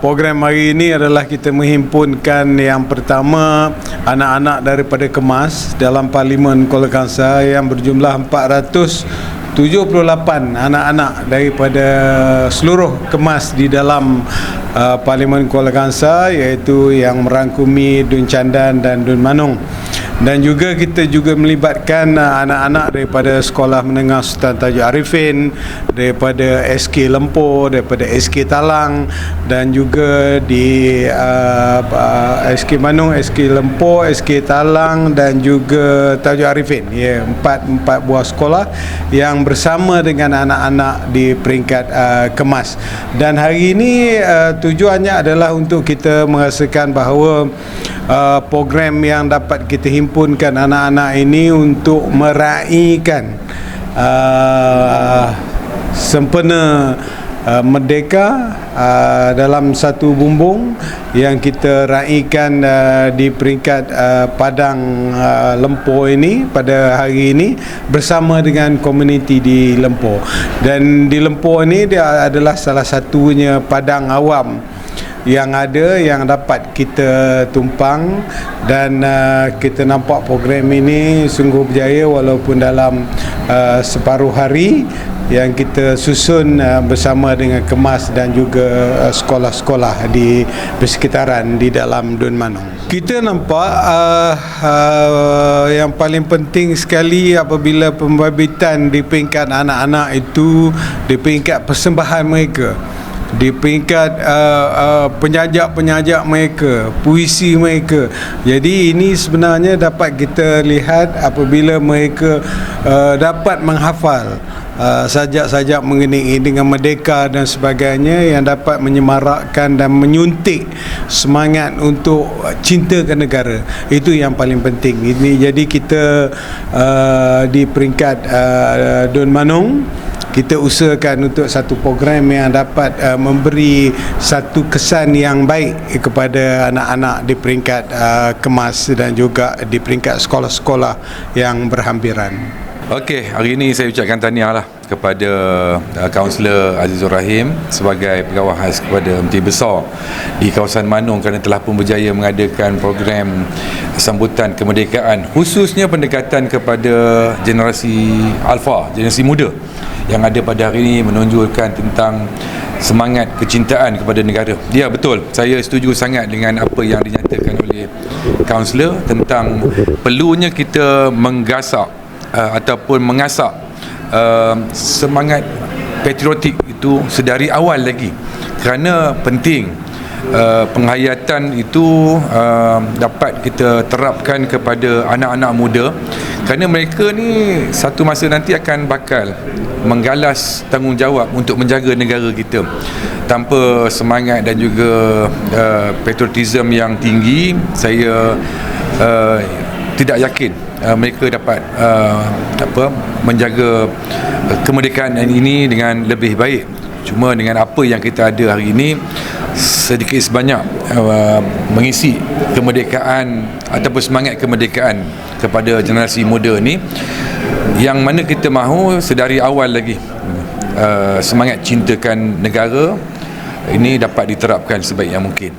Program hari ini adalah kita menghimpunkan yang pertama anak-anak daripada Kemas dalam Parlimen Kuala Kangsar yang berjumlah 478 anak-anak daripada seluruh Kemas di dalam Parlimen Kuala Kangsar, iaitu yang merangkumi Dun Candan dan Dun Manung. Dan juga kita juga melibatkan anak-anak daripada Sekolah Menengah Sultan Tajuk Arifin, daripada SK Lempur, daripada SK Talang, dan juga di SK Manung, SK Lempur, SK Talang dan juga Tajuk Arifin. Ya, empat buah sekolah yang bersama dengan anak-anak di peringkat Kemas. Dan hari ini tujuannya adalah untuk kita merasakan bahawa program yang dapat kita himpunkan anak-anak ini untuk meraihkan sempena merdeka dalam satu bumbung yang kita raikan di peringkat Padang Lempur ini pada hari ini bersama dengan komuniti di Lempur. Dan di Lempur ini dia adalah salah satunya padang awam yang ada yang dapat kita tumpang, dan kita nampak program ini sungguh berjaya walaupun dalam separuh hari yang kita susun bersama dengan Kemas dan juga sekolah-sekolah di persekitaran di dalam Dun Manung. Kita nampak yang paling penting sekali apabila pembabitan di peringkat anak-anak itu di peringkat persembahan mereka, di peringkat penyajak-penyajak mereka, puisi mereka. Jadi ini sebenarnya dapat kita lihat apabila mereka dapat menghafal sajak-sajak mengenai dengan merdeka dan sebagainya, yang dapat menyemarakkan dan menyuntik semangat untuk cintakan negara. Itu yang paling penting. Ini jadi kita di peringkat Dun Manung kita usahakan untuk satu program yang dapat memberi satu kesan yang baik kepada anak-anak di peringkat Kemas dan juga di peringkat sekolah-sekolah yang berhampiran. Okey, hari ini saya ucapkan tahniah lah kepada Kaunselor Azizur Rahim sebagai pegawai khas kepada Menteri Besar di kawasan Manung kerana telah pun berjaya mengadakan program sambutan kemerdekaan, khususnya pendekatan kepada generasi alfa, generasi muda yang ada pada hari ini, menonjolkan tentang semangat kecintaan kepada negara. Ya, betul, saya setuju sangat dengan apa yang dinyatakan oleh kaunselor tentang perlunya kita menggasak ataupun mengasak semangat patriotik itu sedari awal lagi, kerana penting penghayatan itu dapat kita terapkan kepada anak-anak muda, kerana mereka ni satu masa nanti akan bakal menggalas tanggungjawab untuk menjaga negara kita. Tanpa semangat dan juga patriotism yang tinggi, saya tidak yakin mereka dapat menjaga kemerdekaan ini dengan lebih baik. Cuma dengan apa yang kita ada hari ini, sedikit sebanyak mengisi kemerdekaan ataupun semangat kemerdekaan kepada generasi muda ni, yang mana kita mahu sedari awal lagi semangat cintakan negara ini dapat diterapkan sebaik yang mungkin.